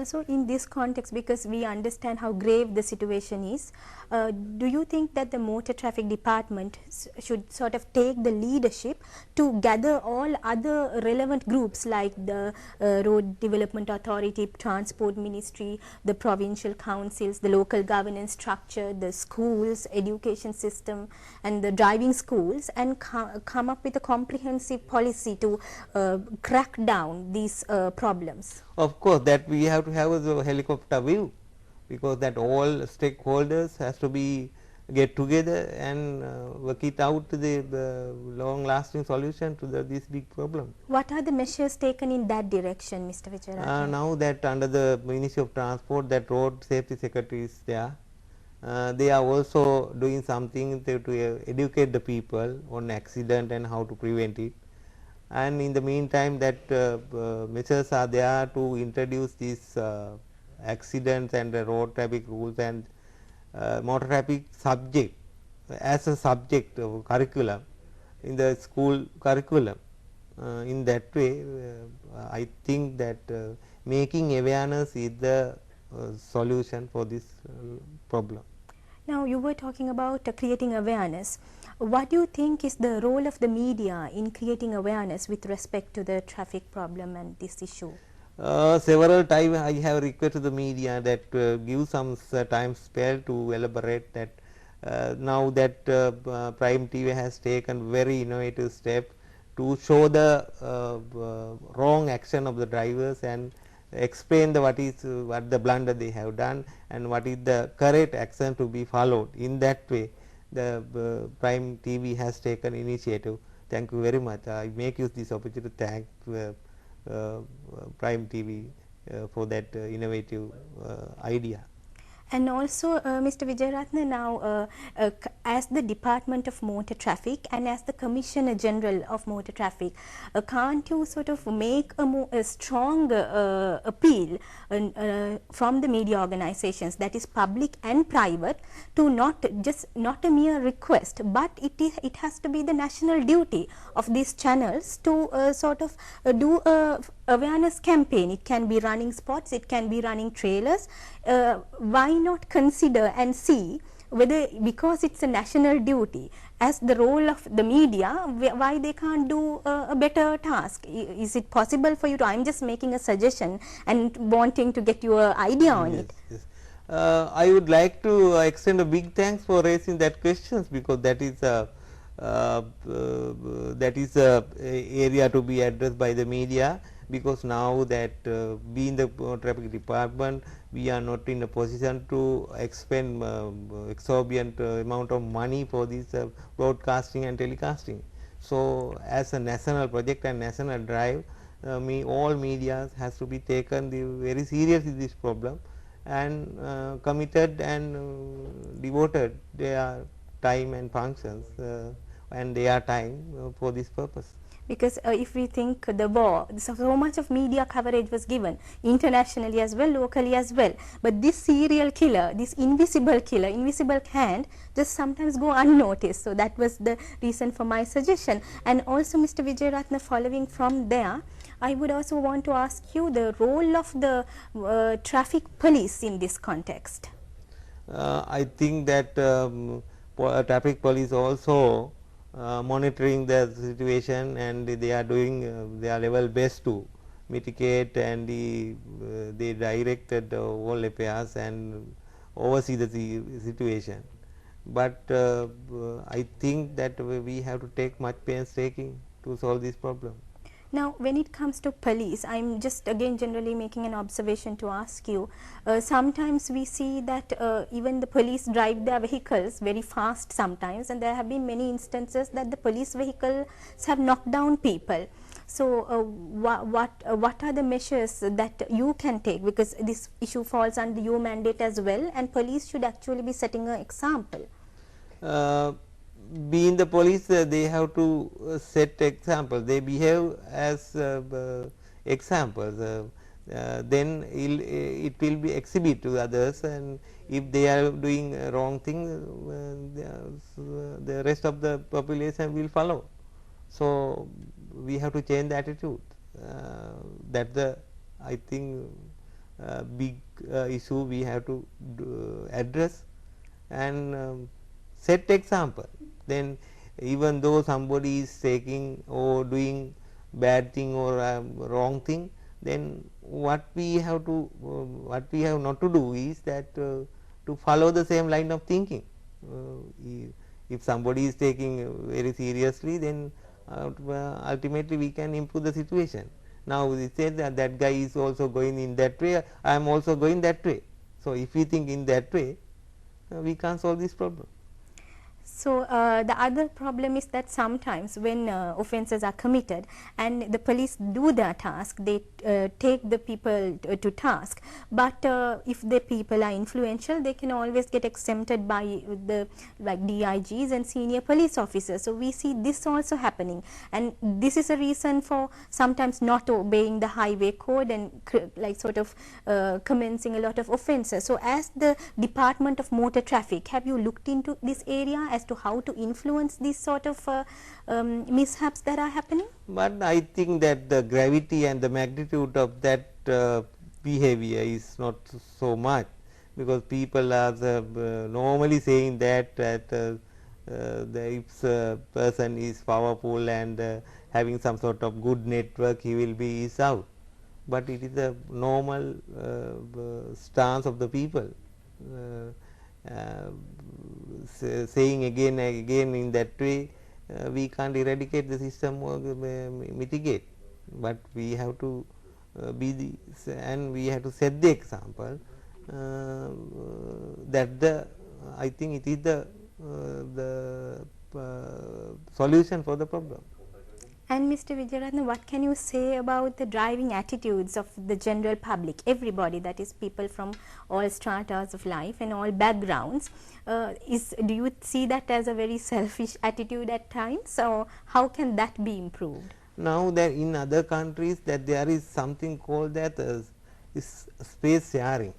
also in this context, because we understand how grave the situation is, do you think that the motor traffic department should sort of take the leadership to gather all other relevant groups like the Road Development Authority, Transport Ministry, the provincial councils, the local governance structure, the schools, education system and the driving schools, and come up with a comprehensive policy to crack down these problems? Of course, that we have to have a helicopter view, because that all stakeholders has to be get together and work it out the long lasting solution to these big problems. What are the measures taken in that direction, Mr. Wijeratne? Now that under the Ministry of Transport, that road safety secretary is there, they are also doing something to educate the people on accident and how to prevent it. And in the meantime, that measures are there to introduce these accidents and the road traffic rules and motor traffic subject as a subject of curriculum in the school curriculum. In that way, I think that making awareness is the solution for this problem. Now, you were talking about creating awareness. What do you think is the role of the media in creating awareness with respect to the traffic problem and this issue? Several times I have requested the media that give some time spare to elaborate that. Now that Prime TV has taken very innovative step to show the wrong action of the drivers and explain the what the blunder they have done and what is the correct action to be followed. In that way, the Prime TV has taken initiative. Thank you very much. I make use this opportunity to thank Prime TV for that innovative idea. And also, Mr. Wijeratne, now as the Department of Motor Traffic and as the Commissioner General of Motor Traffic, can't you sort of make a strong appeal from the media organizations, that is public and private, to not a mere request, but it has to be the national duty of these channels to sort of do a awareness campaign. It can be running spots, it can be running trailers. Why not consider and see whether, because it's a national duty, as the role of the media, why they can't do a better task? Is it possible for you to? I'm just making a suggestion and wanting to get your idea on it. Yes. I would like to extend a big thanks for raising that questions, because that is a area to be addressed by the media. Because now that being the traffic department, we are not in a position to expend exorbitant amount of money for this broadcasting and telecasting. So, as a national project and national drive, all media has to be taken very seriously this problem and committed and devoted their time and functions and their time for this purpose. Because if we think the war, so much of media coverage was given internationally as well, locally as well, but this serial killer, this invisible killer, invisible hand, just sometimes go unnoticed. So that was the reason for my suggestion. And also, Mr. Wijeratne, following from there, I would also want to ask you the role of the traffic police in this context. I think that traffic police also monitoring the situation, and they are doing their level best to mitigate, and they directed all affairs and oversee the situation. But I think that we have to take much painstaking to solve this problem. Now, when it comes to police, I am just again generally making an observation to ask you, sometimes we see that even the police drive their vehicles very fast sometimes, and there have been many instances that the police vehicles have knocked down people. So, what are the measures that you can take, because this issue falls under your mandate as well, and police should actually be setting an example? Being the police, they have to set examples. They behave as examples. Then it will be exhibit to others, and if they are doing wrong thing, the rest of the population will follow. So, we have to change the attitude. That I think big issue we have to address and set example. Then even though somebody is taking or doing bad thing or wrong thing, then what we have not to do is that to follow the same line of thinking. If somebody is taking very seriously, then ultimately we can improve the situation. Now we said that that guy is also going in that way, I am also going that way. So if we think in that way, we can't solve this problem. So, the other problem is that sometimes when offences are committed and the police do their task, they take the people to task, but if the people are influential, they can always get exempted by the like DIGs and senior police officers. So, we see this also happening, and this is a reason for sometimes not obeying the highway code and like sort of commencing a lot of offences. So, as the Department of Motor Traffic, have you looked into this area as to how to influence these sort of mishaps that are happening? But I think that the gravity and the magnitude of that behavior is not so much, because people are normally saying that if a person is powerful and having some sort of good network, he will be is out. But it is a normal stance of the people. Saying again and again in that way, we can't eradicate the system or mitigate, but we have to and we have to set the example that I think it is the solution for the problem. And Mr. Wijeratne, what can you say about the driving attitudes of the general public, everybody, that is people from all stratas of life and all backgrounds? Do you see that as a very selfish attitude at times, or how can that be improved? Now that in other countries that there is something called that is space sharing.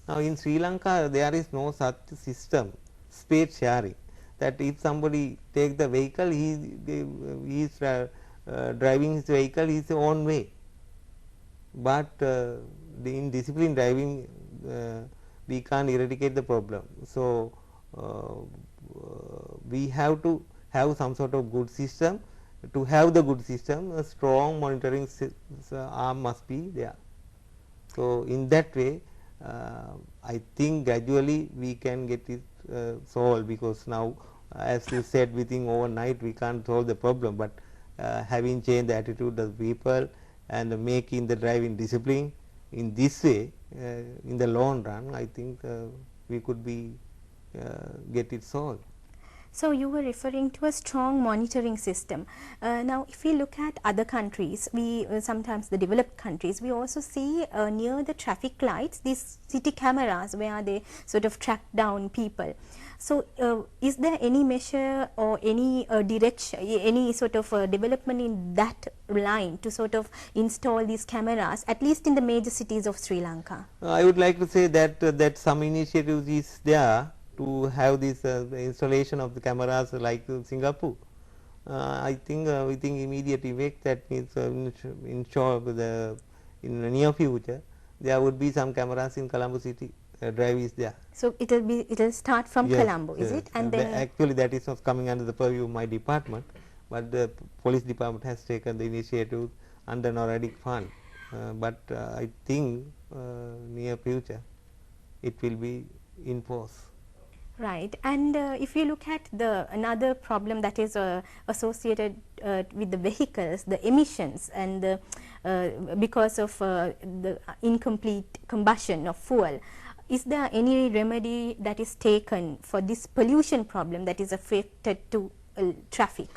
Now in Sri Lanka there is no such system, space sharing, that if somebody take the vehicle, he is driving his vehicle his own way. But in discipline driving we can't eradicate the problem. So we have to have some sort of good system. To have the good system, a strong monitoring arm must be there. So in that way, I think gradually we can get it solved, because now, as you said, within overnight we can't solve the problem, but having changed the attitude of people and making the driving discipline in this way, in the long run, I think we could be get it solved. So, you were referring to a strong monitoring system. Now, if we look at other countries, we sometimes the developed countries, we also see near the traffic lights these city cameras where they sort of track down people. So, is there any measure or any direction, any sort of development in that line to sort of install these cameras, at least in the major cities of Sri Lanka? I would like to say that that some initiatives is there to have this installation of the cameras like Singapore. I think within immediate effect, that means in the near future there would be some cameras in Colombo city. Drive is there. So it will start from Colombo, is it? And then actually that is not coming under the purview of my department, but the police department has taken the initiative under Noradic fund. But I think near future it will be in force. Right, and if you look at another problem that is associated with the vehicles, the emissions, and because of the incomplete combustion of fuel, is there any remedy that is taken for this pollution problem that is affected to traffic?